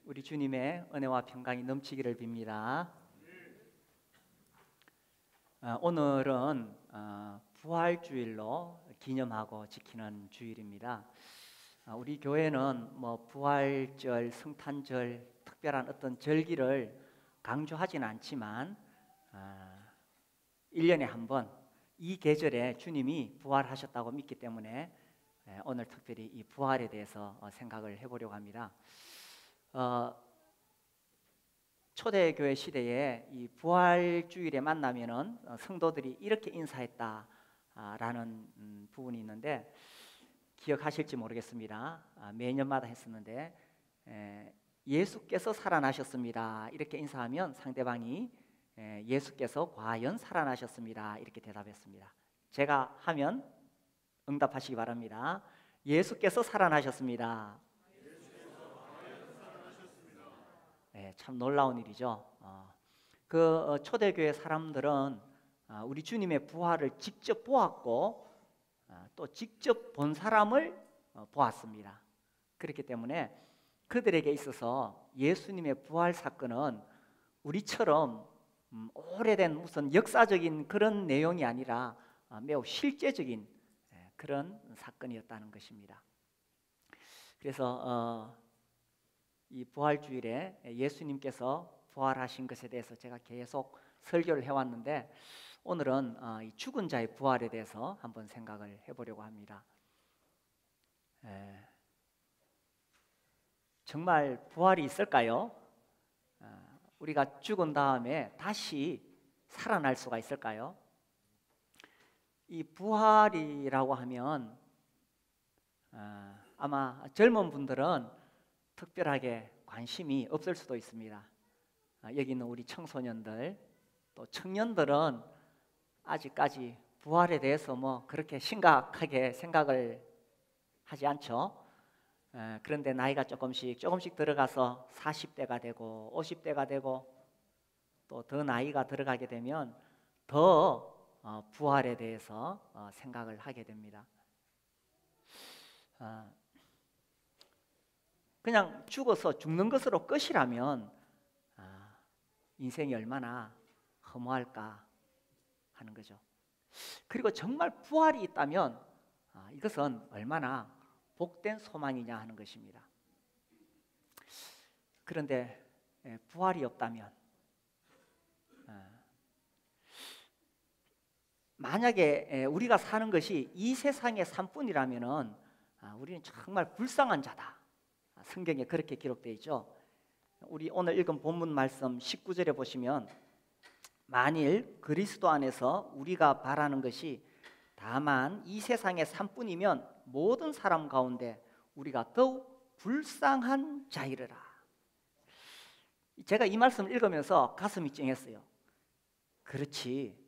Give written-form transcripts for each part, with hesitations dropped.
우리 주님의 은혜와 평강이 넘치기를 빕니다. 오늘은 부활주일로 기념하고 지키는 주일입니다. 우리 교회는 부활절, 성탄절, 특별한 어떤 절기를 강조하지는 않지만 1년에 한 번 이 계절에 주님이 부활하셨다고 믿기 때문에 오늘 특별히 이 부활에 대해서 생각을 해보려고 합니다. 초대교회 시대에 이 부활주일에 만나면은 성도들이 이렇게 인사했다라는 부분이 있는데 기억하실지 모르겠습니다. 매년마다 했었는데 예수께서 살아나셨습니다 이렇게 인사하면 상대방이 예수께서 과연 살아나셨습니다 이렇게 대답했습니다. 제가 하면 응답하시기 바랍니다. 예수께서 살아나셨습니다. 네, 참 놀라운 일이죠. 초대교회 사람들은 우리 주님의 부활을 직접 보았고 또 직접 본 사람을 보았습니다. 그렇기 때문에 그들에게 있어서 예수님의 부활 사건은 우리처럼 오래된 무슨 역사적인 그런 내용이 아니라 매우 실제적인 그런 사건이었다는 것입니다. 그래서 이 부활주일에 예수님께서 부활하신 것에 대해서 제가 계속 설교를 해왔는데 오늘은 이 죽은 자의 부활에 대해서 한번 생각을 해보려고 합니다. 정말 부활이 있을까요? 우리가 죽은 다음에 다시 살아날 수가 있을까요? 이 부활이라고 하면 아마 젊은 분들은 특별하게 관심이 없을 수도 있습니다. 여기 있는 우리 청소년들 또 청년들은 아직까지 부활에 대해서 그렇게 심각하게 생각을 하지 않죠. 그런데 나이가 조금씩 들어가서 40대가 되고 50대가 되고 또 더 나이가 들어가게 되면 더 부활에 대해서 생각을 하게 됩니다. 그냥 죽어서 죽는 것으로 끝이라면 인생이 얼마나 허무할까 하는 거죠. 그리고 정말 부활이 있다면 이것은 얼마나 복된 소망이냐 하는 것입니다. 그런데 부활이 없다면 만약에 우리가 사는 것이 이 세상의 삶뿐이라면 우리는 정말 불쌍한 자다. 성경에 그렇게 기록되어 있죠. 우리 오늘 읽은 본문 말씀 19절에 보시면 만일 그리스도 안에서 우리가 바라는 것이 다만 이 세상의 삶뿐이면 모든 사람 가운데 우리가 더욱 불쌍한 자이르라. 제가 이 말씀을 읽으면서 가슴이 찡했어요. 그렇지,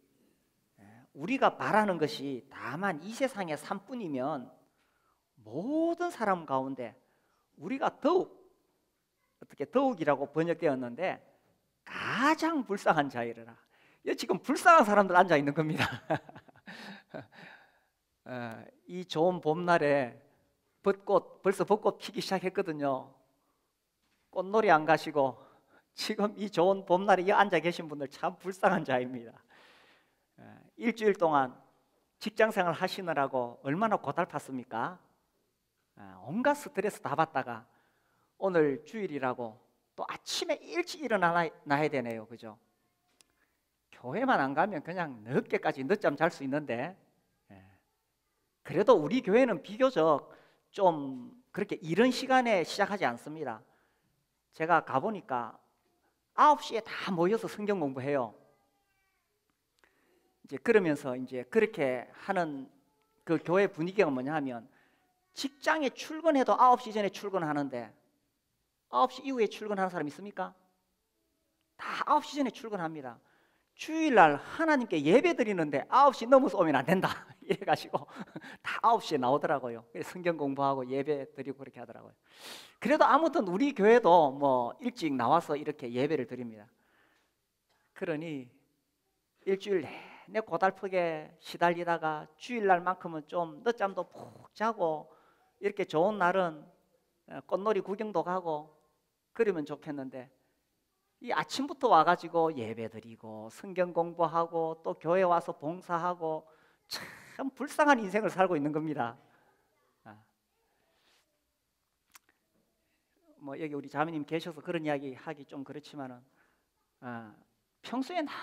우리가 바라는 것이 다만 이 세상의 삶뿐이면 모든 사람 가운데 우리가 더욱이라고 번역되었는데 가장 불쌍한 자이르라. 지금 불쌍한 사람들 앉아 있는 겁니다. 이 좋은 봄날에 벌써 벚꽃 피기 시작했거든요. 꽃놀이 안 가시고 지금 이 좋은 봄날에 여기 앉아 계신 분들 참 불쌍한 자입니다. 일주일 동안 직장생활 하시느라고 얼마나 고달팠습니까? 온갖 스트레스 다 받다가 오늘 주일이라고 또 아침에 일찍 일어나야 되네요. 그죠? 교회만 안 가면 그냥 늦게까지 늦잠 잘 수 있는데 그래도 우리 교회는 비교적 좀 그렇게 이른 시간에 시작하지 않습니다. 제가 가보니까 9시에 다 모여서 성경 공부해요. 이제 그러면서 이제 그렇게 하는 그 교회 분위기가 뭐냐 하면 직장에 출근해도 9시 전에 출근하는데 9시 이후에 출근하는 사람 있습니까? 다 9시 전에 출근합니다. 주일날 하나님께 예배 드리는데 9시 넘어서 오면 안 된다 이래가지고 다 9시에 나오더라고요. 성경 공부하고 예배 드리고 그렇게 하더라고요. 그래도 아무튼 우리 교회도 일찍 나와서 이렇게 예배를 드립니다. 그러니 일주일 내내 고달프게 시달리다가 주일날만큼은 좀 늦잠도 푹 자고 이렇게 좋은 날은 꽃놀이 구경도 가고 그러면 좋겠는데 이 아침부터 와가지고 예배드리고 성경 공부하고 또 교회 와서 봉사하고 참 불쌍한 인생을 살고 있는 겁니다. 뭐 여기 우리 자매님 계셔서 그런 이야기 하기 좀 그렇지만은 평소에 날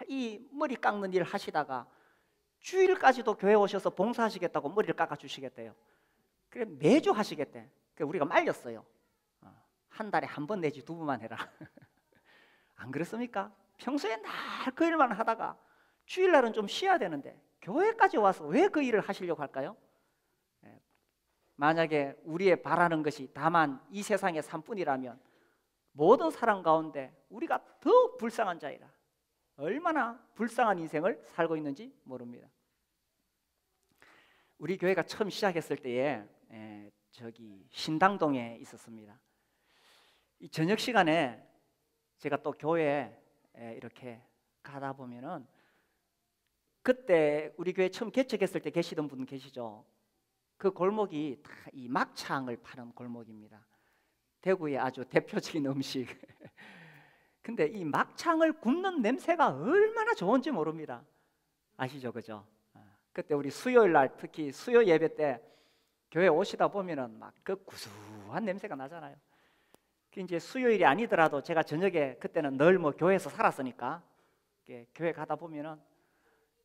이 머리 깎는 일 하시다가 주일까지도 교회 오셔서 봉사하시겠다고 머리를 깎아 주시겠대요. 그래 매주 하시겠대. 그래 우리가 말렸어요. 한 달에 한 번 내지 두 번만 해라. 안 그렇습니까? 평소에 날 그 일만 하다가 주일날은 좀 쉬어야 되는데 교회까지 와서 왜 그 일을 하시려고 할까요? 만약에 우리의 바라는 것이 다만 이 세상의 삶뿐이라면 모든 사람 가운데 우리가 더 불쌍한 자이라. 얼마나 불쌍한 인생을 살고 있는지 모릅니다. 우리 교회가 처음 시작했을 때에 저기 신당동에 있었습니다. 이 저녁 시간에 제가 또 교회에 이렇게 가다 보면은 그때 우리 교회 처음 개척했을 때 계시던 분 계시죠? 그 골목이 다 이 막창을 파는 골목입니다. 대구의 아주 대표적인 음식. 근데 이 막창을 굽는 냄새가 얼마나 좋은지 모릅니다. 아시죠, 그죠? 그때 우리 수요일 날 특히 수요 예배 때 교회 오시다 보면은 막 그 구수한 냄새가 나잖아요. 이제 수요일이 아니더라도 제가 저녁에 그때는 늘 뭐 교회에서 살았으니까 교회 가다 보면은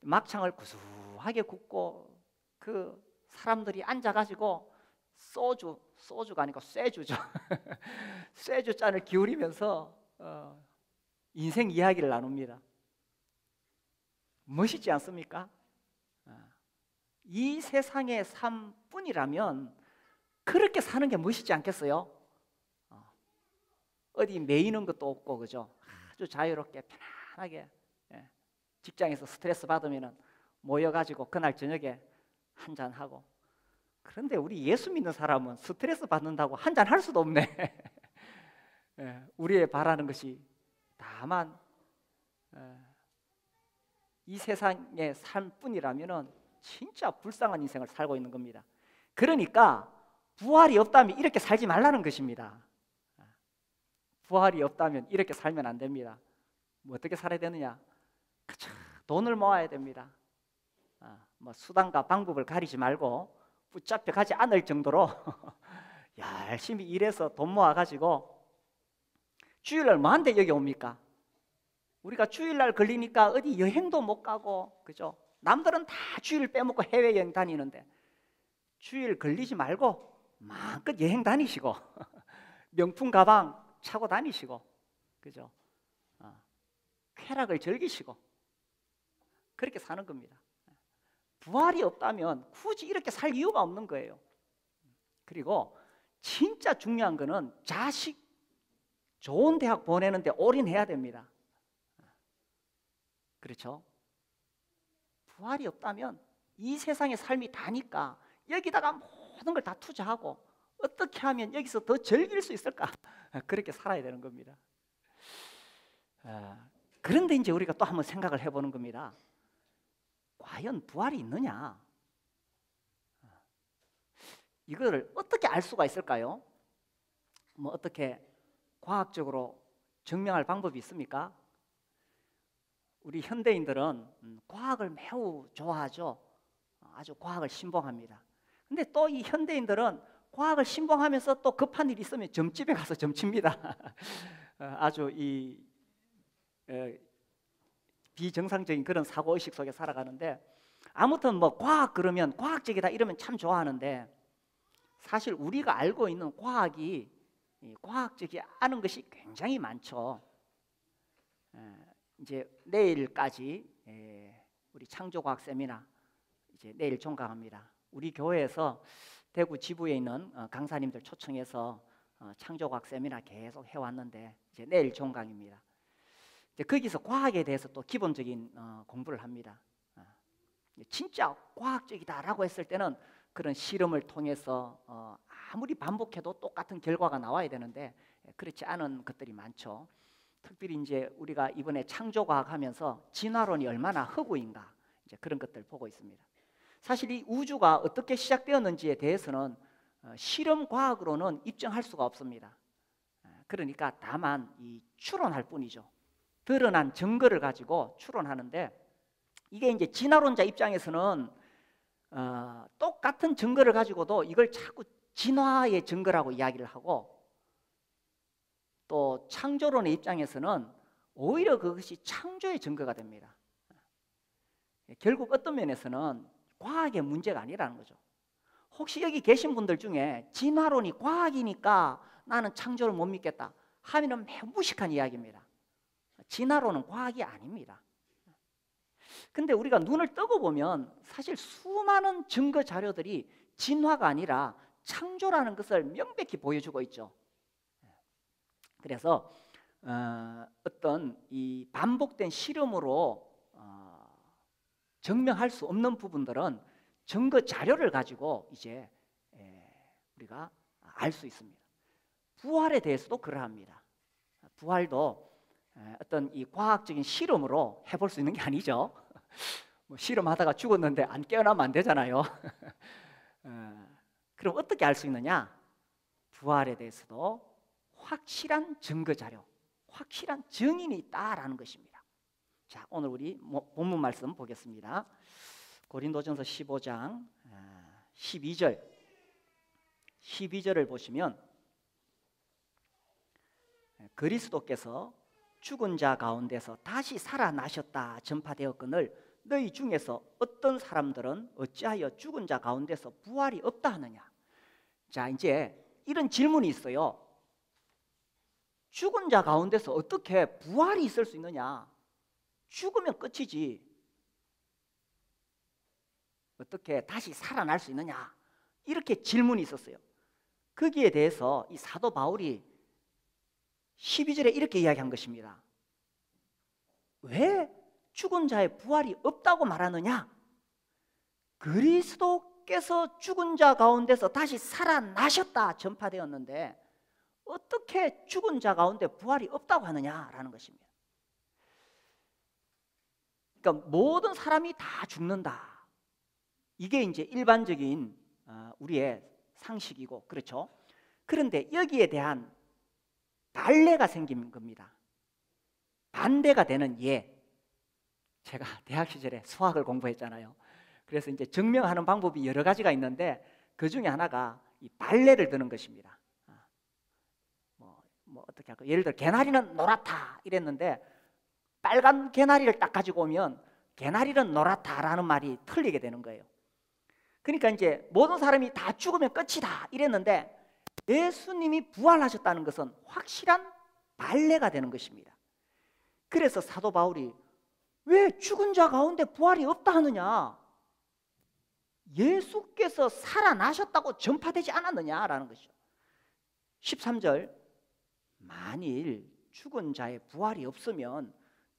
막창을 구수하게 굽고 그 사람들이 앉아가지고 소주가 아니고 쇠주죠. 쇠주 잔을 기울이면서 인생 이야기를 나눕니다. 멋있지 않습니까? 이 세상의 삶뿐이라면 그렇게 사는 게 멋있지 않겠어요? 어디 매이는 것도 없고 그죠? 아주 자유롭게 편안하게 직장에서 스트레스 받으면 모여가지고 그날 저녁에 한잔 하고. 그런데 우리 예수 믿는 사람은 스트레스 받는다고 한잔 할 수도 없네. 우리의 바라는 것이 다만 이 세상의 삶뿐이라면은 진짜 불쌍한 인생을 살고 있는 겁니다. 그러니까 부활이 없다면 이렇게 살지 말라는 것입니다. 부활이 없다면 이렇게 살면 안 됩니다. 뭐 어떻게 살아야 되느냐? 그쵸, 돈을 모아야 됩니다. 뭐 수단과 방법을 가리지 말고 붙잡혀 가지 않을 정도로 열심히 일해서 돈 모아가지고 주일날 뭐한데 여기 옵니까? 우리가 주일날 걸리니까 어디 여행도 못 가고 그죠? 남들은 다 주일 빼먹고 해외여행 다니는데 주일 걸리지 말고 마음껏 여행 다니시고 명품 가방 차고 다니시고 그죠? 쾌락을 즐기시고 그렇게 사는 겁니다. 부활이 없다면 굳이 이렇게 살 이유가 없는 거예요. 그리고 진짜 중요한 거는 자식 좋은 대학 보내는데 올인해야 됩니다. 그렇죠? 부활이 없다면 이 세상의 삶이 다니까 여기다가 모든 걸 다 투자하고 어떻게 하면 여기서 더 즐길 수 있을까? 그렇게 살아야 되는 겁니다. 그런데 이제 우리가 또 한번 생각을 해보는 겁니다. 과연 부활이 있느냐? 이거를 어떻게 알 수가 있을까요? 뭐 어떻게 과학적으로 증명할 방법이 있습니까? 우리 현대인들은 과학을 매우 좋아하죠. 아주 과학을 신봉합니다. 근데 또 이 현대인들은 과학을 신봉하면서 또 급한 일이 있으면 점집에 가서 점칩니다. 아주 이 비정상적인 그런 사고의식 속에 살아가는데 아무튼 뭐 과학 그러면 과학적이다 이러면 참 좋아하는데 사실 우리가 알고 있는 과학이 과학적이 않은 것이 굉장히 많죠. 이제 내일까지 우리 창조과학 세미나 이제 내일 종강합니다. 우리 교회에서 대구 지부에 있는 강사님들 초청해서 창조과학 세미나 계속 해왔는데 이제 내일 종강입니다. 이제 거기서 과학에 대해서 또 기본적인 공부를 합니다. 진짜 과학적이다라고 했을 때는 그런 실험을 통해서 아무리 반복해도 똑같은 결과가 나와야 되는데 그렇지 않은 것들이 많죠. 특별히 이제 우리가 이번에 창조과학 하면서 진화론이 얼마나 허구인가 이제 그런 것들 보고 있습니다. 사실 이 우주가 어떻게 시작되었는지에 대해서는 실험 과학으로는 입증할 수가 없습니다. 그러니까 다만 이 추론할 뿐이죠. 드러난 증거를 가지고 추론하는데, 이게 이제 진화론자 입장에서는 똑같은 증거를 가지고도 이걸 자꾸 진화의 증거라고 이야기를 하고, 또 창조론의 입장에서는 오히려 그것이 창조의 증거가 됩니다. 결국 어떤 면에서는 과학의 문제가 아니라는 거죠. 혹시 여기 계신 분들 중에 진화론이 과학이니까 나는 창조를 못 믿겠다 하면은 매우 무식한 이야기입니다. 진화론은 과학이 아닙니다. 근데 우리가 눈을 뜨고 보면 사실 수많은 증거 자료들이 진화가 아니라 창조라는 것을 명백히 보여주고 있죠. 그래서 어떤 이 반복된 실험으로 증명할 수 없는 부분들은 증거 자료를 가지고 이제 우리가 알 수 있습니다. 부활에 대해서도 그러합니다. 부활도 어떤 이 과학적인 실험으로 해볼 수 있는 게 아니죠. 뭐 실험하다가 죽었는데 안 깨어나면 안 되잖아요. 그럼 어떻게 알 수 있느냐? 부활에 대해서도 확실한 증거 자료, 확실한 증인이 있다라는 것입니다. 자, 오늘 우리 본문 말씀 보겠습니다. 고린도전서 15장 12절을 보시면, 그리스도께서 죽은 자 가운데서 다시 살아나셨다 전파되었거늘 너희 중에서 어떤 사람들은 어찌하여 죽은 자 가운데서 부활이 없다 하느냐. 자, 이제 이런 질문이 있어요. 죽은 자 가운데서 어떻게 부활이 있을 수 있느냐? 죽으면 끝이지. 어떻게 다시 살아날 수 있느냐? 이렇게 질문이 있었어요. 거기에 대해서 이 사도 바울이 12절에 이렇게 이야기한 것입니다. 왜 죽은 자의 부활이 없다고 말하느냐? 그리스도께서 죽은 자 가운데서 다시 살아나셨다 전파되었는데 어떻게 죽은 자 가운데 부활이 없다고 하느냐라는 것입니다. 그러니까 모든 사람이 다 죽는다. 이게 이제 일반적인 우리의 상식이고, 그렇죠? 그런데 여기에 대한 반례가 생긴 겁니다. 반대가 되는 예. 제가 대학 시절에 수학을 공부했잖아요. 그래서 이제 증명하는 방법이 여러 가지가 있는데 그 중에 하나가 이 반례를 드는 것입니다. 뭐 어떻게 할까? 예를 들어 개나리는 노랗다 이랬는데 빨간 개나리를 딱 가지고 오면 개나리는 노랗다라는 말이 틀리게 되는 거예요. 그러니까 이제 모든 사람이 다 죽으면 끝이다 이랬는데 예수님이 부활하셨다는 것은 확실한 반례가 되는 것입니다. 그래서 사도 바울이 왜 죽은 자 가운데 부활이 없다 하느냐? 예수께서 살아나셨다고 전파되지 않았느냐라는 것이죠. 13절, 만일 죽은 자의 부활이 없으면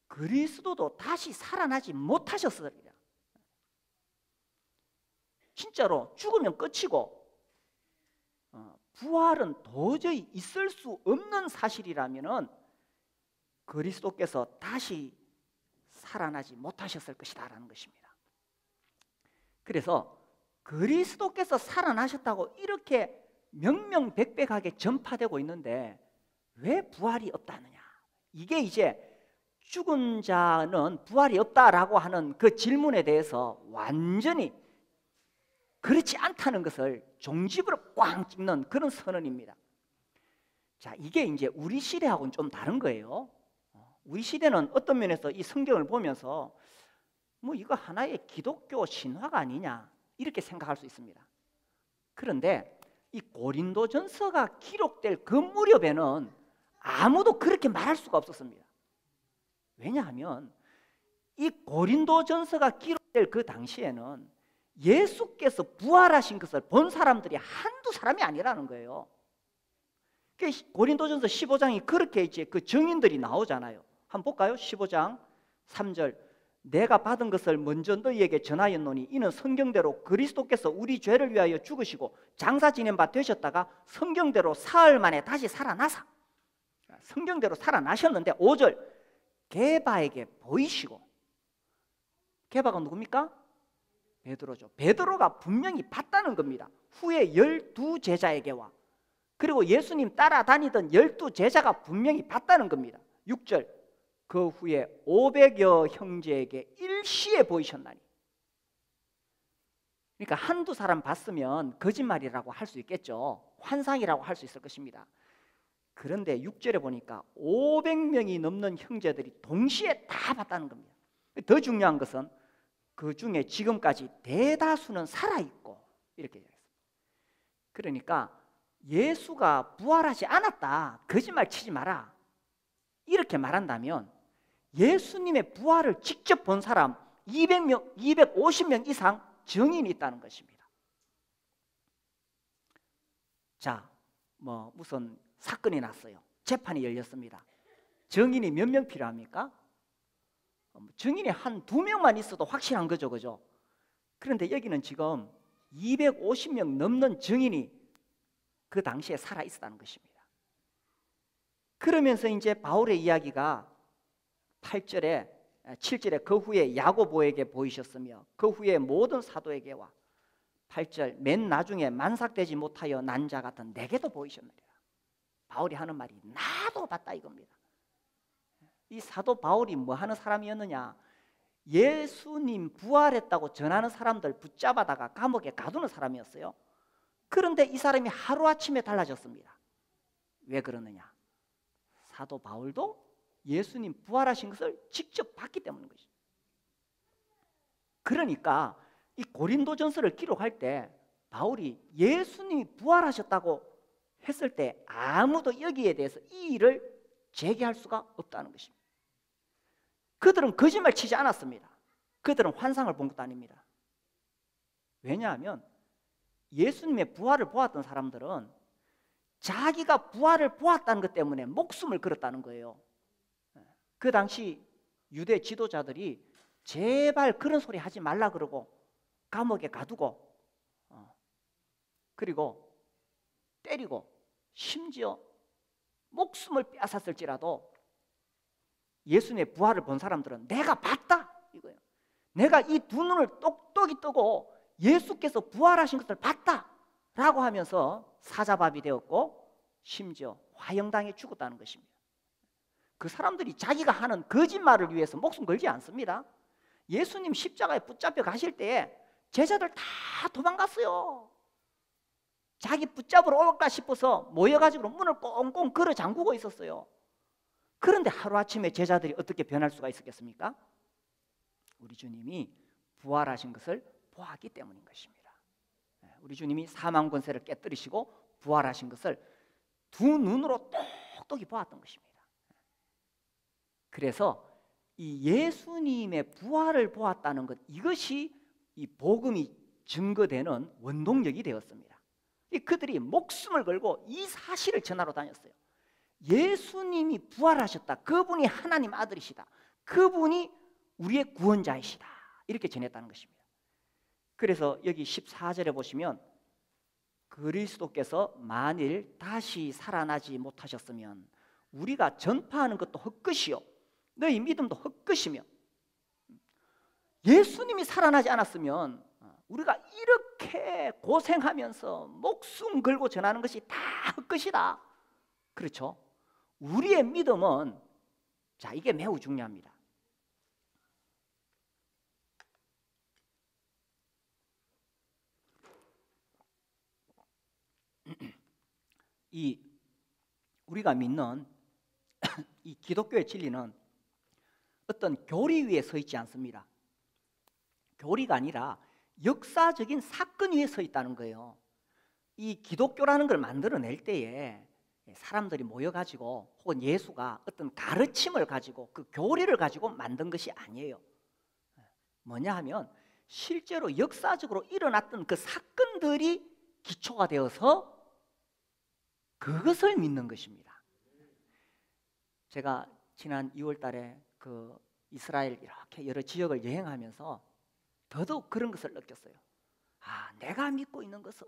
그리스도도 다시 살아나지 못하셨으리라. 진짜로 죽으면 끝이고 부활은 도저히 있을 수 없는 사실이라면은 그리스도께서 다시 살아나지 못하셨을 것이다라는 것입니다. 그래서 그리스도께서 살아나셨다고 이렇게 명명백백하게 전파되고 있는데 왜 부활이 없다느냐? 이게 이제 죽은 자는 부활이 없다라고 하는 그 질문에 대해서 완전히 그렇지 않다는 것을 종집으로 꽝 찍는 그런 선언입니다. 자, 이게 이제 우리 시대하고는 좀 다른 거예요. 우리 시대는 어떤 면에서 이 성경을 보면서 뭐 이거 하나의 기독교 신화가 아니냐 이렇게 생각할 수 있습니다. 그런데 이 고린도전서가 기록될 그 무렵에는 아무도 그렇게 말할 수가 없었습니다. 왜냐하면 이 고린도전서가 기록될 그 당시에는 예수께서 부활하신 것을 본 사람들이 한두 사람이 아니라는 거예요. 고린도전서 15장이 그렇게 이제 그 증인들이 나오잖아요. 한번 볼까요? 15장 3절, 내가 받은 것을 먼저 너희에게 전하였노니 이는 성경대로 그리스도께서 우리 죄를 위하여 죽으시고 장사 지낸 바 되셨다가 성경대로 사흘 만에 다시 살아나사, 성경대로 살아나셨는데 5절, 게바에게 보이시고. 게바가 누굽니까? 베드로죠. 베드로가 분명히 봤다는 겁니다. 후에 12 제자에게와 그리고 예수님 따라다니던 12제자가 분명히 봤다는 겁니다. 6절, 그 후에 500여 형제에게 일시에 보이셨나니. 그러니까 한두 사람 봤으면 거짓말이라고 할 수 있겠죠. 환상이라고 할 수 있을 것입니다. 그런데 6절에 보니까 500명이 넘는 형제들이 동시에 다 봤다는 겁니다. 더 중요한 것은 그 중에 지금까지 대다수는 살아있고 이렇게 얘기했어요. 그러니까 예수가 부활하지 않았다, 거짓말 치지 마라, 이렇게 말한다면 예수님의 부활을 직접 본 사람 200명, 250명 이상 증인이 있다는 것입니다. 자, 무슨 사건이 났어요. 재판이 열렸습니다. 증인이 몇 명 필요합니까? 증인이 한 2명만 있어도 확실한 거죠, 그죠? 그런데 여기는 지금 250명 넘는 증인이 그 당시에 살아 있었다는 것입니다. 그러면서 이제 바울의 이야기가 8절에 7절에 그 후에 야고보에게 보이셨으며 그 후에 모든 사도에게와 8절 맨 나중에 만삭되지 못하여 난 자 같은 내게도 보이셨느니라. 바울이 하는 말이 나도 봤다 이겁니다. 이 사도 바울이 뭐 하는 사람이었느냐? 예수님 부활했다고 전하는 사람들 붙잡아다가 감옥에 가두는 사람이었어요. 그런데 이 사람이 하루아침에 달라졌습니다. 왜 그러느냐? 사도 바울도 예수님 부활하신 것을 직접 봤기 때문인 것이죠. 그러니까 이 고린도전서를 기록할 때 바울이 예수님이 부활하셨다고 했을 때 아무도 여기에 대해서 이의를 제기할 수가 없다는 것입니다. 그들은 거짓말 치지 않았습니다. 그들은 환상을 본 것도 아닙니다. 왜냐하면 예수님의 부활을 보았던 사람들은 자기가 부활을 보았다는 것 때문에 목숨을 걸었다는 거예요. 그 당시 유대 지도자들이 제발 그런 소리 하지 말라 그러고 감옥에 가두고 그리고 때리고 심지어 목숨을 빼앗았을지라도 예수님의 부활을 본 사람들은 내가 봤다 이거예요. 내가 이 두 눈을 똑똑히 뜨고 예수께서 부활하신 것을 봤다 라고 하면서 사자밥이 되었고 심지어 화형당해 죽었다는 것입니다. 그 사람들이 자기가 하는 거짓말을 위해서 목숨 걸지 않습니다. 예수님 십자가에 붙잡혀 가실 때에 제자들 다 도망갔어요. 자기 붙잡으러 올까 싶어서 모여가지고 문을 꽁꽁 걸어 잠그고 있었어요. 그런데 하루아침에 제자들이 어떻게 변할 수가 있었겠습니까? 우리 주님이 부활하신 것을 보았기 때문인 것입니다. 우리 주님이 사망 권세를 깨뜨리시고 부활하신 것을 두 눈으로 똑똑히 보았던 것입니다. 그래서 이 예수님의 부활을 보았다는 것, 이것이 이 복음이 증거되는 원동력이 되었습니다. 그들이 목숨을 걸고 이 사실을 전하러 다녔어요. 예수님이 부활하셨다. 그분이 하나님 아들이시다. 그분이 우리의 구원자이시다. 이렇게 전했다는 것입니다. 그래서 여기 14절에 보시면 그리스도께서 만일 다시 살아나지 못하셨으면 우리가 전파하는 것도 헛것이요 너희 믿음도 헛것이며, 예수님이 살아나지 않았으면 우리가 이렇게 고생하면서 목숨 걸고 전하는 것이 다 헛것이다. 그렇죠? 우리의 믿음은, 자, 이게 매우 중요합니다. 우리가 믿는 이 기독교의 진리는 어떤 교리 위에 서 있지 않습니다. 교리가 아니라 역사적인 사건 위에 서 있다는 거예요. 이 기독교라는 걸 만들어낼 때에 사람들이 모여가지고 혹은 예수가 어떤 가르침을 가지고 그 교리를 가지고 만든 것이 아니에요. 뭐냐 하면 실제로 역사적으로 일어났던 그 사건들이 기초가 되어서 그것을 믿는 것입니다. 제가 지난 2월 달에 그 이스라엘 이렇게 여러 지역을 여행하면서 더더욱 그런 것을 느꼈어요. 아, 내가 믿고 있는 것은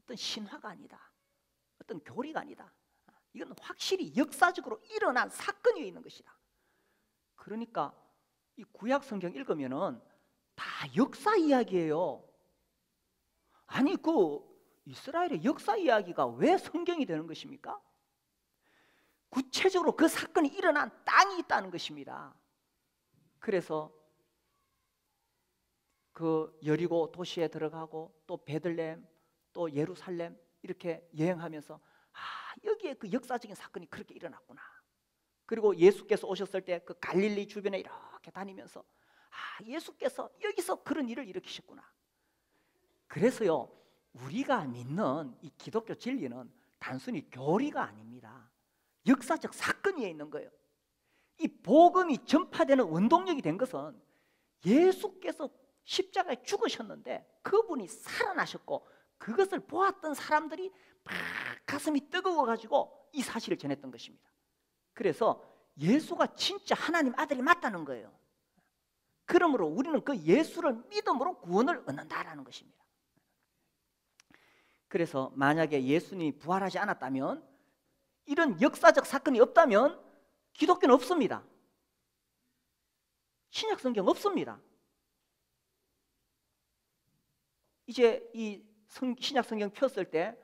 어떤 신화가 아니다. 어떤 교리가 아니다. 이건 확실히 역사적으로 일어난 사건 위에 있는 것이다. 그러니까 이 구약 성경 읽으면은 다 역사 이야기예요. 아니 그 이스라엘의 역사 이야기가 왜 성경이 되는 것입니까? 구체적으로 그 사건이 일어난 땅이 있다는 것입니다. 그래서 그 여리고 도시에 들어가고 또 베들레헴 또 예루살렘 이렇게 여행하면서 여기에 그 역사적인 사건이 그렇게 일어났구나. 그리고 예수께서 오셨을 때 그 갈릴리 주변에 이렇게 다니면서 예수께서 여기서 그런 일을 일으키셨구나. 그래서요, 우리가 믿는 이 기독교 진리는 단순히 교리가 아닙니다. 역사적 사건 위에 있는 거예요. 이 복음이 전파되는 원동력이 된 것은 예수께서 십자가에 죽으셨는데 그분이 살아나셨고 그것을 보았던 사람들이 막 가슴이 뜨거워가지고 이 사실을 전했던 것입니다. 그래서 예수가 진짜 하나님 아들이 맞다는 거예요. 그러므로 우리는 그 예수를 믿음으로 구원을 얻는다라는 것입니다. 그래서 만약에 예수님이 부활하지 않았다면, 이런 역사적 사건이 없다면 기독교는 없습니다. 신약 성경 없습니다. 이제 이 신약 성경 폈을 때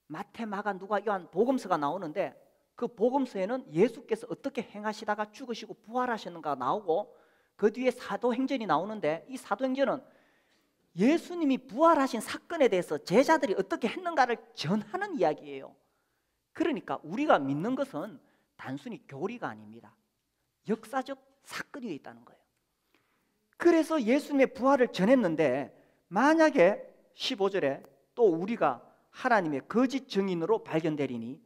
마태, 마가, 누가, 요한 복음서가 나오는데 그 복음서에는 예수께서 어떻게 행하시다가 죽으시고 부활하셨는가 나오고 그 뒤에 사도행전이 나오는데 이 사도행전은 예수님이 부활하신 사건에 대해서 제자들이 어떻게 했는가를 전하는 이야기예요. 그러니까 우리가 믿는 것은 단순히 교리가 아닙니다. 역사적 사건이 있다는 거예요. 그래서 예수님의 부활을 전했는데 만약에 15절에 또 우리가 하나님의 거짓 증인으로 발견되리니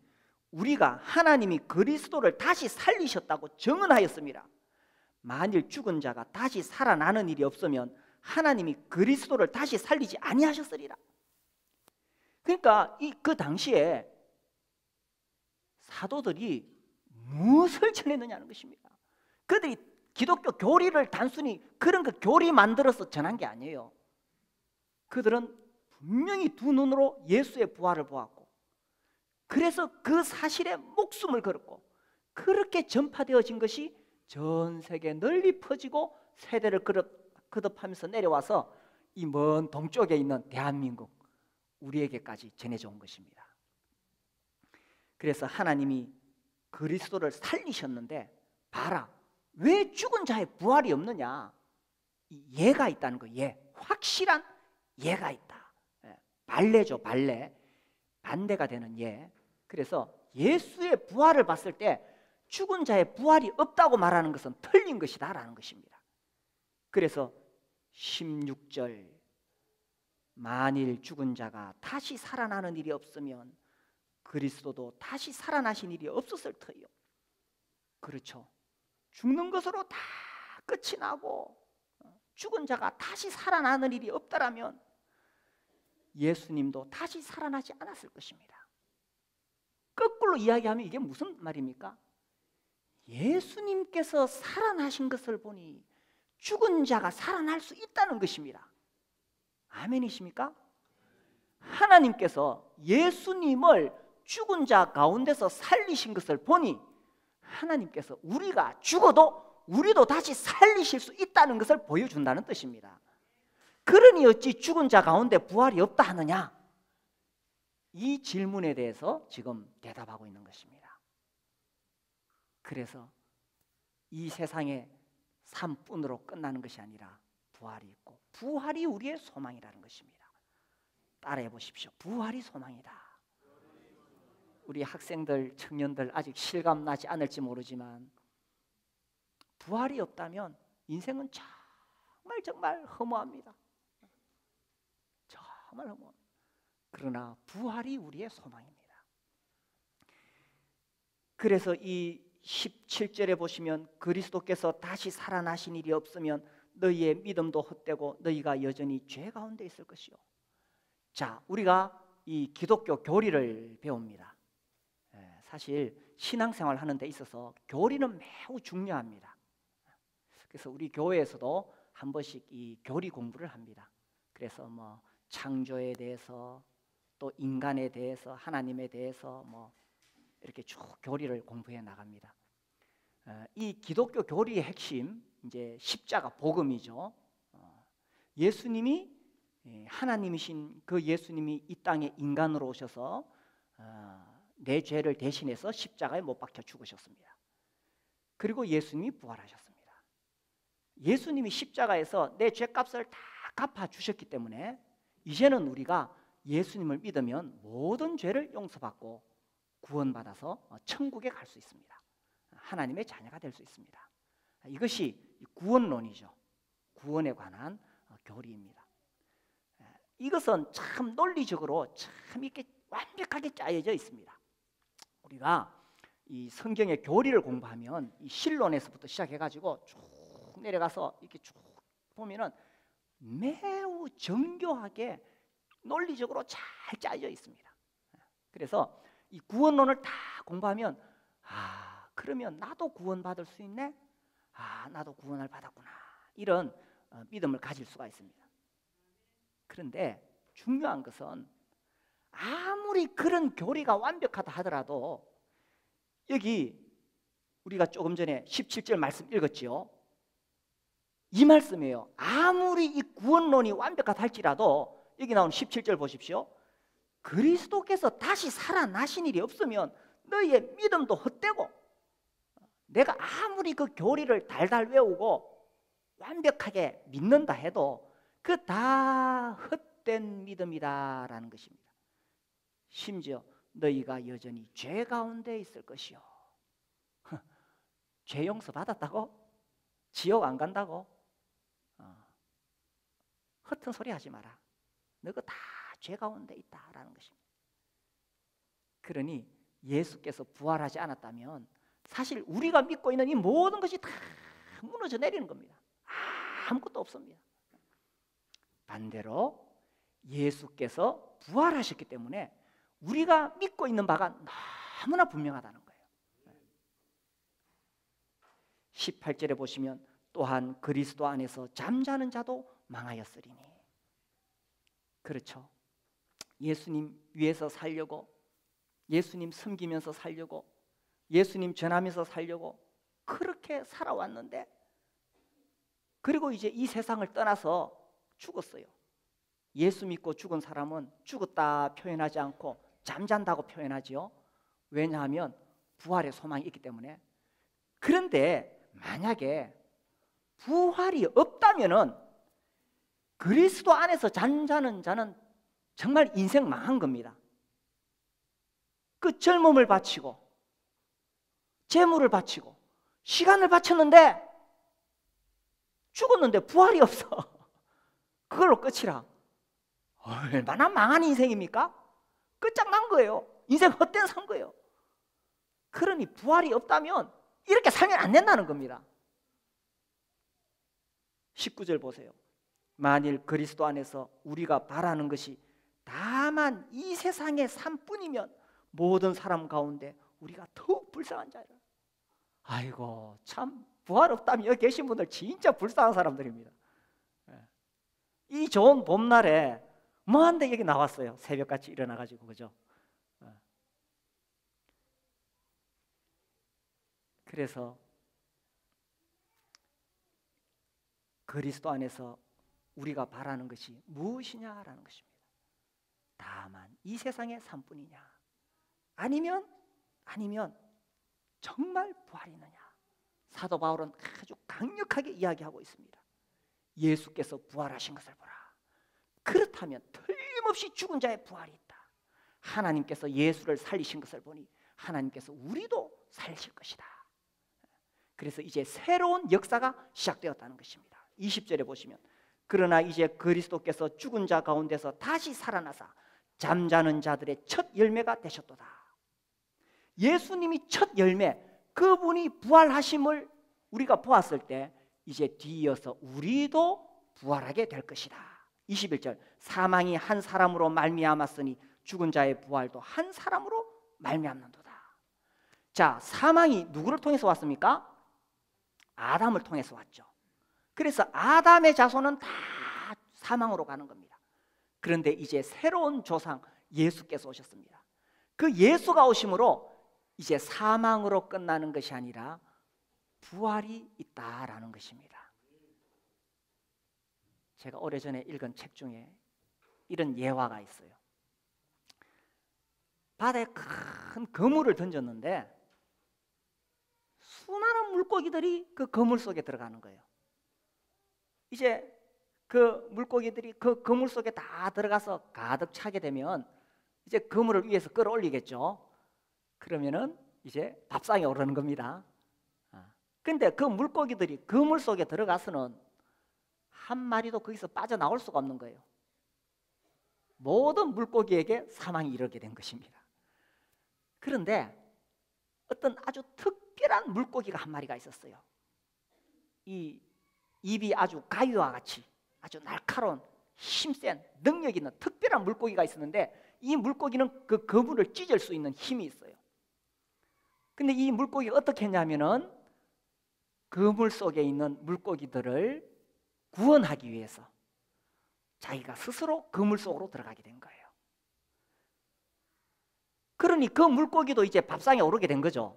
우리가 하나님이 그리스도를 다시 살리셨다고 증언하였습니다. 만일 죽은 자가 다시 살아나는 일이 없으면 하나님이 그리스도를 다시 살리지 아니하셨으리라. 그러니까 그 당시에 사도들이 무엇을 전했느냐는 것입니다. 그들이 기독교 교리를 단순히 그런 그 교리 만들어서 전한 게 아니에요. 그들은 분명히 두 눈으로 예수의 부활을 보았고 그래서 그 사실에 목숨을 걸었고 그렇게 전파되어진 것이 전 세계에 널리 퍼지고 세대를 거듭하면서 내려와서 이 먼 동쪽에 있는 대한민국 우리에게까지 전해져 온 것입니다. 그래서 하나님이 그리스도를 살리셨는데 봐라, 왜 죽은 자의 부활이 없느냐? 예가 있다는 거예요. 확실한 예가 있다. 발레죠, 발레. 반대가 되는 예. 그래서 예수의 부활을 봤을 때 죽은 자의 부활이 없다고 말하는 것은 틀린 것이다라는 것입니다. 그래서 16절 만일 죽은 자가 다시 살아나는 일이 없으면 그리스도도 다시 살아나신 일이 없었을 터이요. 그렇죠. 죽는 것으로 다 끝이 나고 죽은 자가 다시 살아나는 일이 없다라면 예수님도 다시 살아나지 않았을 것입니다. 거꾸로 이야기하면 이게 무슨 말입니까? 예수님께서 살아나신 것을 보니 죽은 자가 살아날 수 있다는 것입니다. 아멘이십니까? 하나님께서 예수님을 죽은 자 가운데서 살리신 것을 보니 하나님께서 우리가 죽어도 우리도 다시 살리실 수 있다는 것을 보여준다는 뜻입니다. 그러니 어찌 죽은 자 가운데 부활이 없다 하느냐? 이 질문에 대해서 지금 대답하고 있는 것입니다. 그래서 이 세상의 삶뿐으로 끝나는 것이 아니라 부활이 있고 부활이 우리의 소망이라는 것입니다. 따라해 보십시오. 부활이 소망이다. 우리 학생들, 청년들 아직 실감나지 않을지 모르지만 부활이 없다면 인생은 정말 허무합니다. 정말 허무합니다. 그러나 부활이 우리의 소망입니다. 그래서 이 17절에 보시면 그리스도께서 다시 살아나신 일이 없으면 너희의 믿음도 헛되고 너희가 여전히 죄 가운데 있을 것이요. 자, 우리가 이 기독교 교리를 배웁니다. 사실 신앙생활 하는 데 있어서 교리는 매우 중요합니다. 그래서 우리 교회에서도 한 번씩 이 교리 공부를 합니다. 그래서 뭐 창조에 대해서 또 인간에 대해서 하나님에 대해서 뭐 이렇게 쭉 교리를 공부해 나갑니다. 이 기독교 교리의 핵심 이제 십자가 복음이죠. 예수님이 하나님이신 그 예수님이 이 땅에 인간으로 오셔서 내 죄를 대신해서 십자가에 못 박혀 죽으셨습니다. 그리고 예수님이 부활하셨습니다. 예수님이 십자가에서 내 죄값을 다 갚아주셨기 때문에 이제는 우리가 예수님을 믿으면 모든 죄를 용서받고 구원받아서 천국에 갈 수 있습니다. 하나님의 자녀가 될 수 있습니다. 이것이 구원론이죠. 구원에 관한 교리입니다. 이것은 참 논리적으로 참 이렇게 완벽하게 짜여져 있습니다. 우리가 이 성경의 교리를 공부하면 이 신론에서부터 시작해가지고 쭉 내려가서 이렇게 쭉 보면은 매우 정교하게 논리적으로 잘 짜여져 있습니다. 그래서 이 구원론을 다 공부하면 그러면 나도 구원받을 수 있네? 나도 구원을 받았구나. 이런 믿음을 가질 수가 있습니다. 그런데 중요한 것은 아무리 그런 교리가 완벽하다 하더라도 여기 우리가 조금 전에 17절 말씀 읽었지요. 이 말씀이에요. 아무리 이 구원론이 완벽하다 할지라도 여기 나오는 17절 보십시오. 그리스도께서 다시 살아나신 일이 없으면 너희의 믿음도 헛되고, 내가 아무리 그 교리를 달달 외우고 완벽하게 믿는다 해도 그 다 헛된 믿음이다라는 것입니다. 심지어 너희가 여전히 죄 가운데 있을 것이요. 죄 용서 받았다고? 지옥 안 간다고? 허튼 소리 하지 마라. 너가 다 죄 가운데 있다라는 것입니다. 그러니 예수께서 부활하지 않았다면 사실 우리가 믿고 있는 이 모든 것이 다 무너져 내리는 겁니다. 아무것도 없습니다. 반대로 예수께서 부활하셨기 때문에 우리가 믿고 있는 바가 너무나 분명하다는 거예요. 18절에 보시면 또한 그리스도 안에서 잠자는 자도 망하였으리니. 그렇죠. 예수님 위해서 살려고, 예수님 섬기면서 살려고, 예수님 전하면서 살려고 그렇게 살아왔는데, 그리고 이제 이 세상을 떠나서 죽었어요. 예수 믿고 죽은 사람은 죽었다 표현하지 않고 잠잔다고 표현하지요. 왜냐하면 부활의 소망이 있기 때문에. 그런데 만약에 부활이 없다면은 그리스도 안에서 잠자는 자는 정말 인생 망한 겁니다. 그 젊음을 바치고 재물을 바치고 시간을 바쳤는데 죽었는데 부활이 없어. 그걸로 끝이라. 얼마나 망한 인생입니까? 끝장난 거예요. 인생 헛된 산 거예요. 그러니 부활이 없다면 이렇게 살면 안 된다는 겁니다. 19절 보세요. 만일 그리스도 안에서 우리가 바라는 것이 다만 이 세상의 삶뿐이면 모든 사람 가운데 우리가 더욱 불쌍한 자라. 아이고, 참 부활 없다면 여기 계신 분들 진짜 불쌍한 사람들입니다. 이 좋은 봄날에 뭐한데 여기 나왔어요. 새벽같이 일어나가지고, 그죠? 그래서 그리스도 안에서 우리가 바라는 것이 무엇이냐라는 것입니다. 다만 이 세상의 삶뿐이냐, 아니면 정말 부활이 있느냐. 사도 바울은 아주 강력하게 이야기하고 있습니다. 예수께서 부활하신 것을 보라. 그렇다면 틀림없이 죽은 자의 부활이 있다. 하나님께서 예수를 살리신 것을 보니 하나님께서 우리도 살리실 것이다. 그래서 이제 새로운 역사가 시작되었다는 것입니다. 20절에 보시면 그러나 이제 그리스도께서 죽은 자 가운데서 다시 살아나사 잠자는 자들의 첫 열매가 되셨도다. 예수님이 첫 열매, 그분이 부활하심을 우리가 보았을 때 이제 뒤이어서 우리도 부활하게 될 것이다. 21절 사망이 한 사람으로 말미암았으니 죽은 자의 부활도 한 사람으로 말미암는도다. 자, 사망이 누구를 통해서 왔습니까? 아담을 통해서 왔죠. 그래서 아담의 자손은 다 사망으로 가는 겁니다. 그런데 이제 새로운 조상 예수께서 오셨습니다. 그 예수가 오심으로 이제 사망으로 끝나는 것이 아니라 부활이 있다라는 것입니다. 제가 오래전에 읽은 책 중에 이런 예화가 있어요. 바다에 큰 그물을 던졌는데 수많은 물고기들이 그 그물 속에 들어가는 거예요. 이제 그 물고기들이 그 그물 속에 다 들어가서 가득 차게 되면 이제 그물을 위에서 끌어올리겠죠. 그러면은 이제 밥상에 오르는 겁니다. 근데 그 물고기들이 그물 속에 들어가서는 한 마리도 거기서 빠져나올 수가 없는 거예요. 모든 물고기에게 사망이 이르게 된 것입니다. 그런데 어떤 아주 특별한 물고기가 한 마리가 있었어요. 이 입이 아주 가위와 같이 아주 날카로운 힘센 능력 있는 특별한 물고기가 있었는데 이 물고기는 그 그물을 찢을 수 있는 힘이 있어요. 근데 이 물고기가 어떻게 했냐면은 그물 속에 있는 물고기들을 구원하기 위해서 자기가 스스로 그물 속으로 들어가게 된 거예요. 그러니 그 물고기도 이제 밥상에 오르게 된 거죠.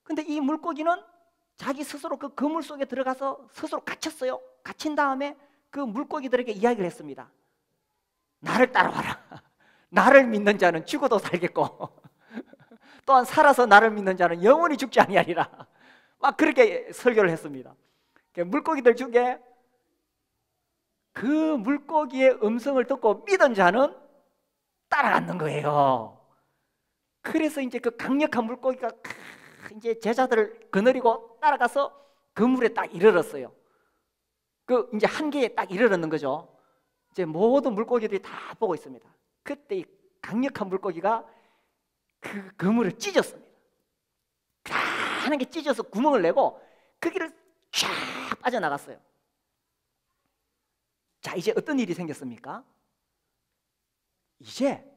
근데 이 물고기는 자기 스스로 그 그물 속에 들어가서 스스로 갇혔어요. 갇힌 다음에 그 물고기들에게 이야기를 했습니다. 나를 따라와라. 나를 믿는 자는 죽어도 살겠고 또한 살아서 나를 믿는 자는 영원히 죽지 아니하리라. 막 그렇게 설교를 했습니다. 물고기들 중에 그 물고기의 음성을 듣고 믿은 자는 따라가는 거예요. 그래서 이제 그 강력한 물고기가 이제 제자들을 거느리고 따라가서 그물에 딱 이르렀어요. 그 이제 한계에 딱 이르렀는 거죠. 이제 모든 물고기들이 다 보고 있습니다. 그때 이 강력한 물고기가 그 그물을 찢었습니다. 하는 게 찢어서 구멍을 내고 그 길을 쫙 빠져나갔어요. 자, 이제 어떤 일이 생겼습니까? 이제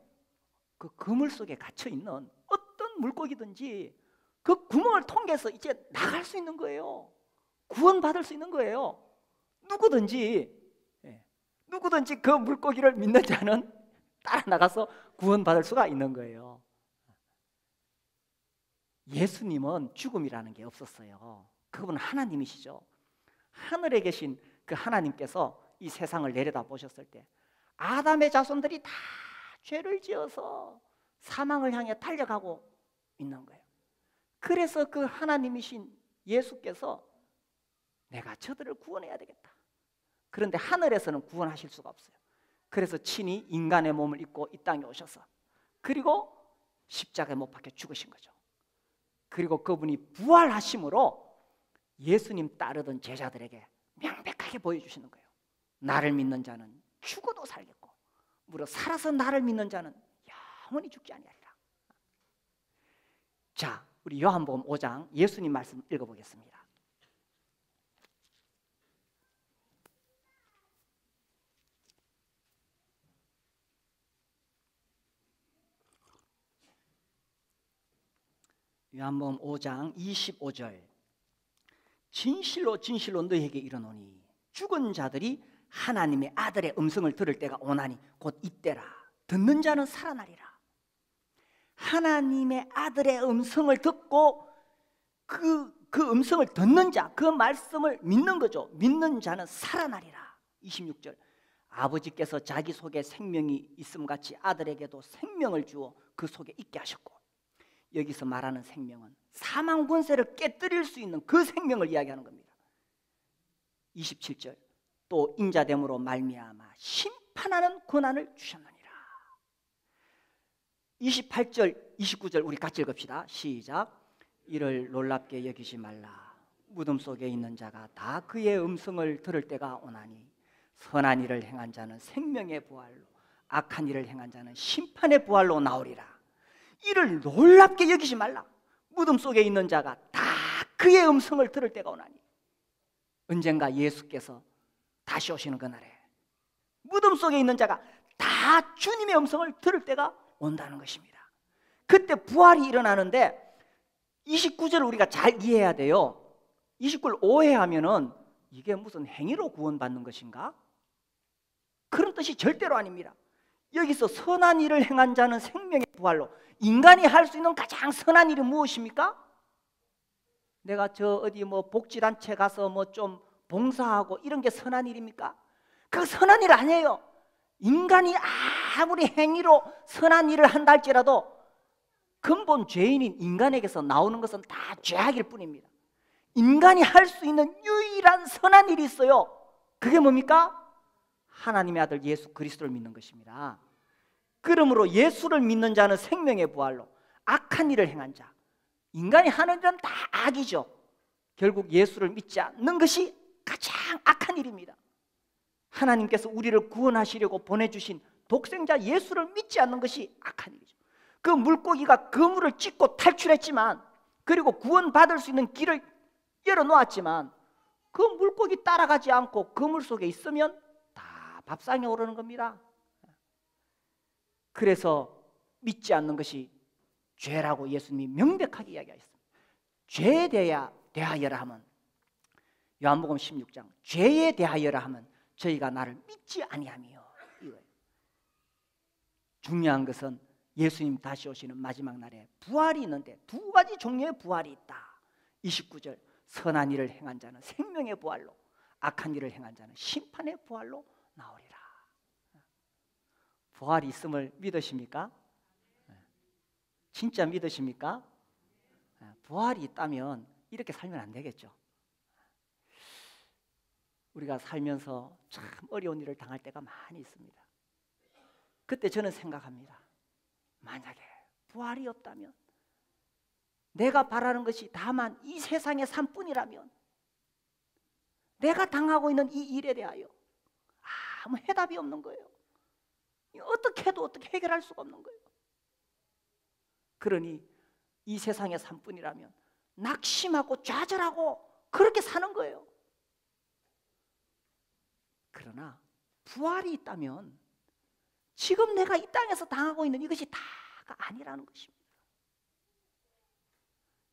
그 그물 속에 갇혀 있는 어떤 물고기든지 그 구멍을 통해서 이제 나갈 수 있는 거예요. 구원받을 수 있는 거예요. 누구든지 그 물고기를 믿는 자는 따라 나가서 구원받을 수가 있는 거예요. 예수님은 죽음이라는 게 없었어요. 그분은 하나님이시죠. 하늘에 계신 그 하나님께서 이 세상을 내려다 보셨을 때 아담의 자손들이 다 죄를 지어서 사망을 향해 달려가고 있는 거예요. 그래서 그 하나님이신 예수께서 내가 저들을 구원해야 되겠다. 그런데 하늘에서는 구원하실 수가 없어요. 그래서 친히 인간의 몸을 입고 이 땅에 오셔서 그리고 십자가에 못 박혀 죽으신 거죠. 그리고 그분이 부활하심으로 예수님 따르던 제자들에게 명백하게 보여주시는 거예요. 나를 믿는 자는 죽어도 살겠고 무려 살아서 나를 믿는 자는 영원히 죽지 아니하리라. 자, 우리 요한복음 5장 예수님 말씀 읽어보겠습니다. 요한복음 5장 25절 진실로 진실로 너희에게 이르노니 죽은 자들이 하나님의 아들의 음성을 들을 때가 오나니 곧 이때라. 듣는 자는 살아나리라. 하나님의 아들의 음성을 듣고 그 음성을 듣는 자, 그 말씀을 믿는 거죠. 믿는 자는 살아나리라. 26절 아버지께서 자기 속에 생명이 있음같이 아들에게도 생명을 주어 그 속에 있게 하셨고, 여기서 말하는 생명은 사망 권세를 깨뜨릴 수 있는 그 생명을 이야기하는 겁니다. 27절 또 인자됨으로 말미암아 심판하는 권한을 주셨느니라. 28절 29절 우리 같이 읽읍시다. 시작. 이를 놀랍게 여기지 말라. 무덤 속에 있는 자가 다 그의 음성을 들을 때가 오나니 선한 일을 행한 자는 생명의 부활로 악한 일을 행한 자는 심판의 부활로 나오리라. 이를 놀랍게 여기지 말라. 무덤 속에 있는 자가 다 그의 음성을 들을 때가 오나니, 언젠가 예수께서 다시 오시는 그날에 무덤 속에 있는 자가 다 주님의 음성을 들을 때가 온다는 것입니다. 그때 부활이 일어나는데 29절을 우리가 잘 이해해야 돼요. 29절 오해하면은 이게 무슨 행위로 구원받는 것인가? 그런 뜻이 절대로 아닙니다. 여기서 선한 일을 행한 자는 생명의 부활로, 인간이 할 수 있는 가장 선한 일이 무엇입니까? 내가 저 어디 뭐 복지단체 가서 뭐 좀 봉사하고 이런 게 선한 일입니까? 그 선한 일 아니에요. 인간이 아무리 행위로 선한 일을 한다 할지라도 근본 죄인인 인간에게서 나오는 것은 다 죄악일 뿐입니다. 인간이 할 수 있는 유일한 선한 일이 있어요. 그게 뭡니까? 하나님의 아들 예수 그리스도를 믿는 것입니다. 그러므로 예수를 믿는 자는 생명의 부활로, 악한 일을 행한 자, 인간이 하는 일은 다 악이죠. 결국 예수를 믿지 않는 것이 가장 악한 일입니다. 하나님께서 우리를 구원하시려고 보내주신 독생자 예수를 믿지 않는 것이 악한 일이죠. 그 물고기가 그물을 찢고 탈출했지만, 그리고 구원받을 수 있는 길을 열어놓았지만, 그 물고기 따라가지 않고 그물 속에 있으면 다 밥상에 오르는 겁니다. 그래서 믿지 않는 것이 죄라고 예수님이 명백하게 이야기하셨습니다. 죄에 대하여라 하면, 요한복음 16장, 죄에 대하여라 하면 저희가 나를 믿지 아니하며, 이거예요. 중요한 것은 예수님 다시 오시는 마지막 날에 부활이 있는데 두 가지 종류의 부활이 있다. 29절, 선한 일을 행한 자는 생명의 부활로, 악한 일을 행한 자는 심판의 부활로 나오리라. 부활이 있음을 믿으십니까? 진짜 믿으십니까? 부활이 있다면 이렇게 살면 안 되겠죠. 우리가 살면서 참 어려운 일을 당할 때가 많이 있습니다. 그때 저는 생각합니다. 만약에 부활이 없다면, 내가 바라는 것이 다만 이 세상의 삶뿐이라면, 내가 당하고 있는 이 일에 대하여 아무 해답이 없는 거예요. 어떻게 해도 어떻게 해결할 수가 없는 거예요. 그러니 이 세상의 삶뿐이라면 낙심하고 좌절하고 그렇게 사는 거예요. 그러나 부활이 있다면 지금 내가 이 땅에서 당하고 있는 이것이 다가 아니라는 것입니다.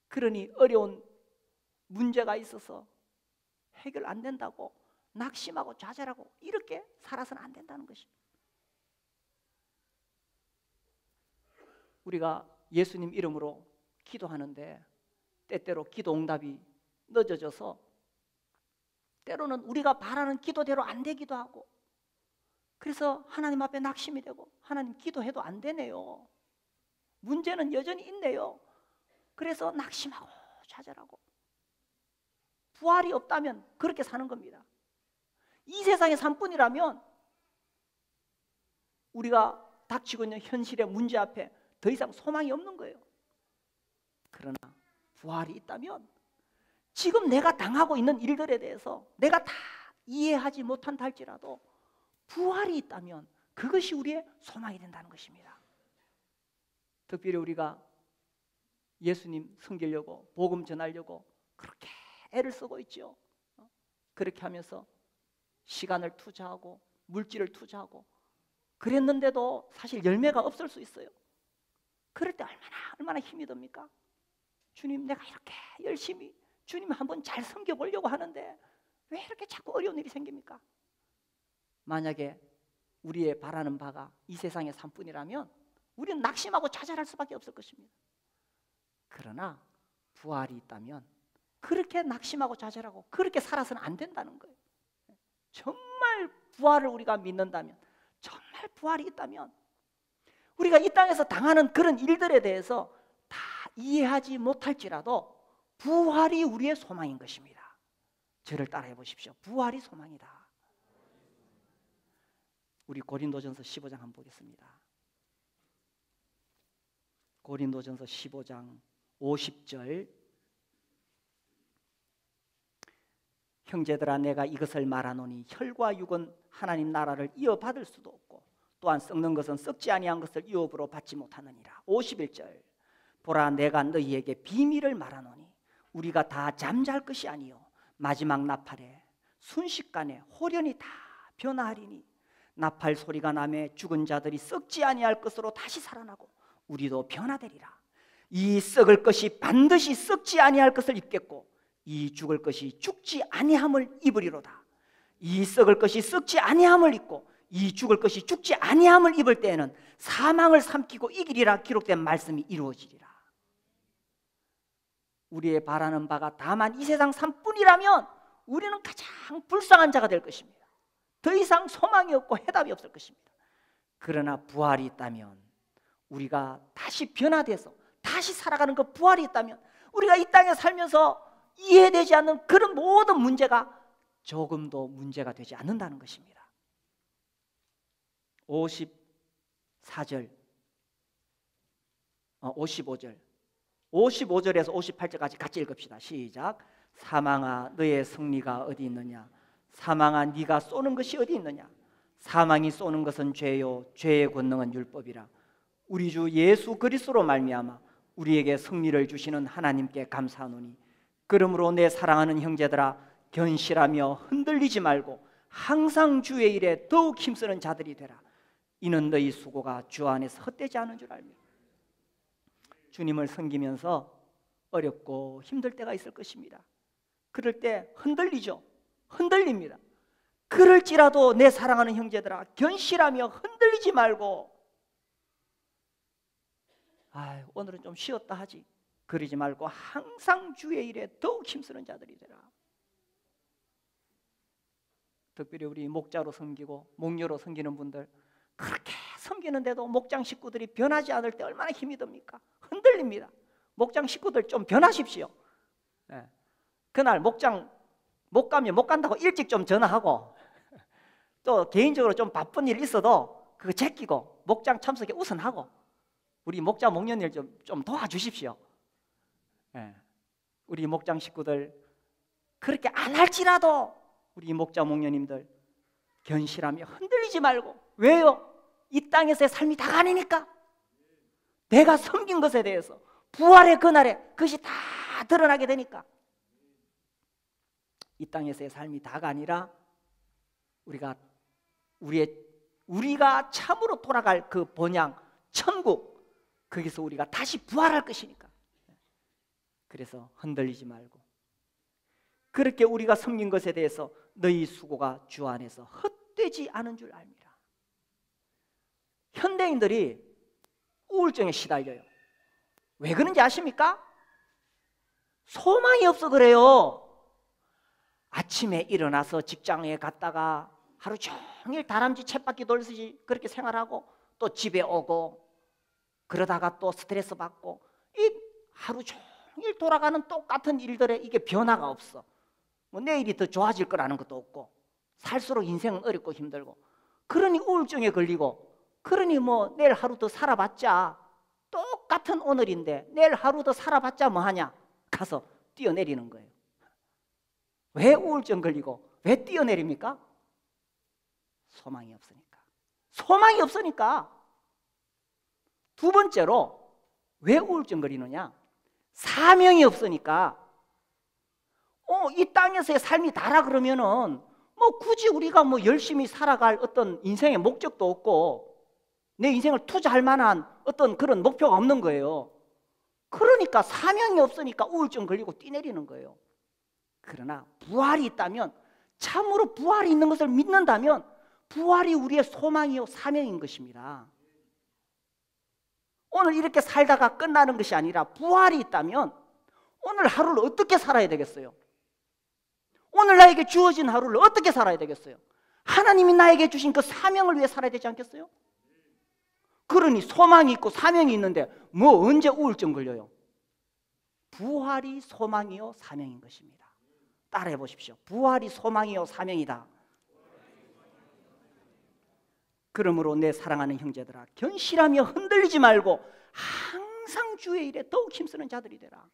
그러니 어려운 문제가 있어서 해결 안 된다고 낙심하고 좌절하고 이렇게 살아서는 안 된다는 것입니다. 우리가 예수님 이름으로 기도하는데 때때로 기도 응답이 늦어져서 때로는 우리가 바라는 기도대로 안 되기도 하고, 그래서 하나님 앞에 낙심이 되고, 하나님 기도해도 안 되네요, 문제는 여전히 있네요. 그래서 낙심하고 좌절하고, 부활이 없다면 그렇게 사는 겁니다. 이 세상의 삶뿐이라면 우리가 닥치고 있는 현실의 문제 앞에 더 이상 소망이 없는 거예요. 그러나 부활이 있다면 지금 내가 당하고 있는 일들에 대해서 내가 다 이해하지 못한다 할지라도 부활이 있다면 그것이 우리의 소망이 된다는 것입니다. 특별히 우리가 예수님 섬기려고, 복음 전하려고 그렇게 애를 쓰고 있죠. 그렇게 하면서 시간을 투자하고 물질을 투자하고 그랬는데도 사실 열매가 없을 수 있어요. 그럴 때 얼마나 힘이 듭니까? 주님, 내가 이렇게 열심히 주님 한번 잘 섬겨보려고 하는데 왜 이렇게 자꾸 어려운 일이 생깁니까? 만약에 우리의 바라는 바가 이 세상의 삶뿐이라면 우리는 낙심하고 좌절할 수밖에 없을 것입니다. 그러나 부활이 있다면 그렇게 낙심하고 좌절하고 그렇게 살아서는 안 된다는 거예요. 정말 부활을 우리가 믿는다면, 정말 부활이 있다면 우리가 이 땅에서 당하는 그런 일들에 대해서 다 이해하지 못할지라도 부활이 우리의 소망인 것입니다. 저를 따라해 보십시오. 부활이 소망이다. 우리 고린도전서 15장 한번 보겠습니다. 고린도전서 15장 50절, 형제들아 내가 이것을 말하노니 혈과 육은 하나님 나라를 이어받을 수도 없고 또한 썩는 것은 썩지 아니한 것을 유업으로 받지 못하느니라. 51절, 보라 내가 너희에게 비밀을 말하노니 우리가 다 잠잘 것이 아니요 마지막 나팔에 순식간에 홀연히 다 변화하리니 나팔 소리가 나매 죽은 자들이 썩지 아니할 것으로 다시 살아나고 우리도 변화되리라. 이 썩을 것이 반드시 썩지 아니할 것을 입겠고 이 죽을 것이 죽지 아니함을 입으리로다. 이 썩을 것이 썩지 아니함을 입고 이 죽을 것이 죽지 아니함을 입을 때에는 사망을 삼키고 이기리라 기록된 말씀이 이루어지리라. 우리의 바라는 바가 다만 이 세상 삶뿐이라면 우리는 가장 불쌍한 자가 될 것입니다. 더 이상 소망이 없고 해답이 없을 것입니다. 그러나 부활이 있다면, 우리가 다시 변화돼서 다시 살아가는 그 부활이 있다면, 우리가 이 땅에 살면서 이해되지 않는 그런 모든 문제가 조금도 문제가 되지 않는다는 것입니다. 54절, 55절, 55절에서 58절까지 같이 읽읍시다. 시작. 사망아 너의 승리가 어디 있느냐? 사망아 네가 쏘는 것이 어디 있느냐? 사망이 쏘는 것은 죄요, 죄의 권능은 율법이라. 우리 주 예수 그리스도로 말미암아 우리에게 승리를 주시는 하나님께 감사하노니, 그러므로 내 사랑하는 형제들아, 견실하며 흔들리지 말고 항상 주의 일에 더욱 힘쓰는 자들이 되라. 이는 너희 수고가 주 안에서 헛되지 않은 줄 알며. 주님을 섬기면서 어렵고 힘들 때가 있을 것입니다. 그럴 때 흔들리죠. 흔들립니다. 그럴지라도 내 사랑하는 형제들아, 견실하며 흔들리지 말고, 오늘은 좀 쉬었다 하지, 그러지 말고 항상 주의 일에 더욱 힘쓰는 자들이 되라. 특별히 우리 목자로 섬기고 목녀로 섬기는 분들, 그렇게 섬기는데도 목장 식구들이 변하지 않을 때 얼마나 힘이 듭니까? 흔들립니다. 목장 식구들 좀 변하십시오. 그날 목장 못 가면 못 간다고 일찍 좀 전화하고, 또 개인적으로 좀 바쁜 일 있어도 그거 제끼고 목장 참석에 우선하고, 우리 목자 목녀님 좀 도와주십시오. 우리 목장 식구들 그렇게 안 할지라도 우리 목자 목녀님들 견실하며 흔들리지 말고. 왜요? 이 땅에서의 삶이 다가 아니니까. 내가 섬긴 것에 대해서 부활의 그날에 그것이 다 드러나게 되니까. 이 땅에서의 삶이 다가 아니라 우리가 참으로 돌아갈 그 본향 천국, 거기서 우리가 다시 부활할 것이니까. 그래서 흔들리지 말고, 그렇게 우리가 섬긴 것에 대해서 너희 수고가 주 안에서 헛되지 않은 줄 압니다. 현대인들이 우울증에 시달려요. 왜 그런지 아십니까? 소망이 없어 그래요. 아침에 일어나서 직장에 갔다가 하루 종일 다람쥐 쳇바퀴 돌듯이 그렇게 생활하고, 또 집에 오고, 그러다가 또 스트레스 받고, 이 하루 종일 돌아가는 똑같은 일들에 이게 변화가 없어. 뭐 내일이 더 좋아질 거라는 것도 없고, 살수록 인생은 어렵고 힘들고, 그러니 우울증에 걸리고, 그러니 뭐 내일 하루 더 살아봤자, 똑같은 오늘인데 내일 하루 더 살아봤자 뭐하냐? 가서 뛰어내리는 거예요. 왜 우울증 걸리고 왜 뛰어내립니까? 소망이 없으니까. 소망이 없으니까. 두 번째로 왜 우울증 걸리느냐? 사명이 없으니까. 이 땅에서의 삶이 다라 그러면은 뭐 굳이 우리가 뭐 열심히 살아갈 어떤 인생의 목적도 없고, 내 인생을 투자할 만한 어떤 그런 목표가 없는 거예요. 그러니까 사명이 없으니까 우울증 걸리고 뛰내리는 거예요. 그러나 부활이 있다면, 참으로 부활이 있는 것을 믿는다면, 부활이 우리의 소망이요 사명인 것입니다. 오늘 이렇게 살다가 끝나는 것이 아니라, 부활이 있다면 오늘 하루를 어떻게 살아야 되겠어요? 오늘 나에게 주어진 하루를 어떻게 살아야 되겠어요? 하나님이 나에게 주신 그 사명을 위해 살아야 되지 않겠어요? 그러니 소망이 있고 사명이 있는데 뭐 언제 우울증 걸려요? 부활이 소망이요 사명인 것입니다. 따라해 보십시오. 부활이 소망이요 사명이다. 그러므로 내 사랑하는 형제들아, 견실하며 흔들리지 말고 항상 주의 일에 더욱 힘쓰는 자들이 되라.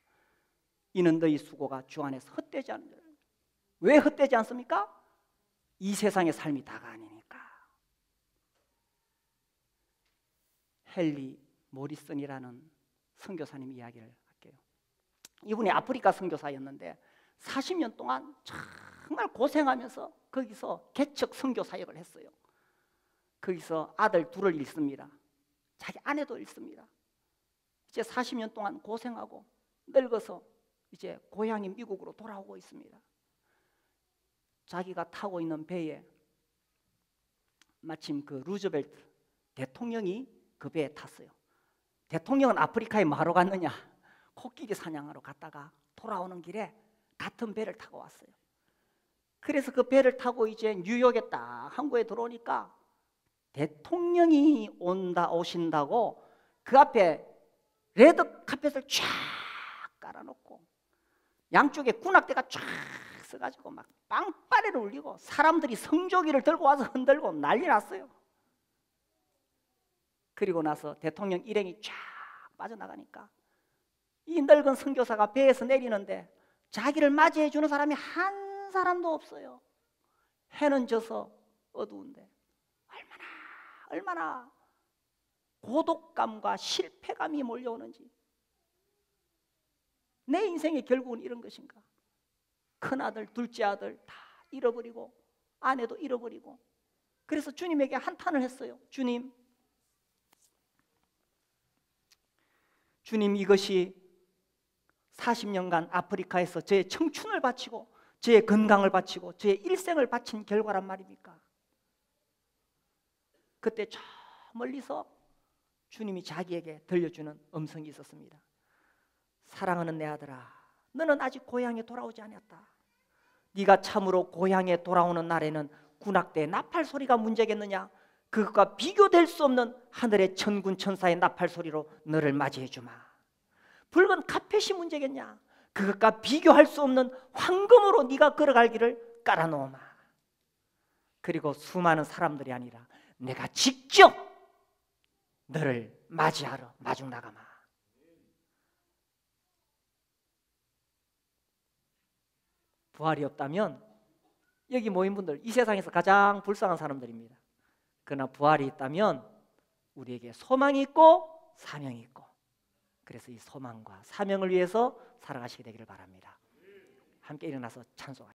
이는 너희 수고가 주 안에서 헛되지 않는 줄. 왜 헛되지 않습니까? 이 세상의 삶이 다가 아니니까. 헨리 모리슨이라는 선교사님 이야기를 할게요. 이분이 아프리카 선교사였는데 40년 동안 정말 고생하면서 거기서 개척 선교 사역을 했어요. 거기서 아들 둘을 잃습니다. 자기 아내도 잃습니다. 이제 40년 동안 고생하고 늙어서 이제 고향이 미국으로 돌아오고 있습니다. 자기가 타고 있는 배에 마침 그 루즈벨트 대통령이 그 배에 탔어요. 대통령은 아프리카에 뭐하러 갔느냐? 코끼리 사냥하러 갔다가 돌아오는 길에 같은 배를 타고 왔어요. 그래서 그 배를 타고 이제 뉴욕에 딱 항구에 들어오니까 대통령이 오신다고 그 앞에 레드 카펫을 쫙 깔아놓고 양쪽에 군악대가 쫙 서가지고 막 빵빠레를 울리고 사람들이 성조기를 들고 와서 흔들고 난리 났어요. 그리고 나서 대통령 일행이 쫙 빠져나가니까 이 늙은 선교사가 배에서 내리는데 자기를 맞이해 주는 사람이 한 사람도 없어요. 해는 져서 어두운데 얼마나 고독감과 실패감이 몰려오는지. 내 인생이 결국은 이런 것인가? 큰아들, 둘째 아들 다 잃어버리고 아내도 잃어버리고. 그래서 주님에게 한탄을 했어요. 주님, 이것이 40년간 아프리카에서 저의 청춘을 바치고 저의 건강을 바치고 저의 일생을 바친 결과란 말입니까? 그때 저 멀리서 주님이 자기에게 들려주는 음성이 있었습니다. 사랑하는 내 아들아, 너는 아직 고향에 돌아오지 않았다. 네가 참으로 고향에 돌아오는 날에는 군악대의 나팔 소리가 문제겠느냐? 그것과 비교될 수 없는 하늘의 천군 천사의 나팔 소리로 너를 맞이해 주마. 붉은 카펫이 문제겠냐? 그것과 비교할 수 없는 황금으로 네가 걸어갈 길을 깔아놓으마. 그리고 수많은 사람들이 아니라 내가 직접 너를 맞이하러 마중 나가마. 부활이 없다면 여기 모인 분들 이 세상에서 가장 불쌍한 사람들입니다. 그러나 부활이 있다면 우리에게 소망이 있고 사명이 있고, 그래서 이 소망과 사명을 위해서 살아가시게 되기를 바랍니다. 함께 일어나서 찬송하시죠.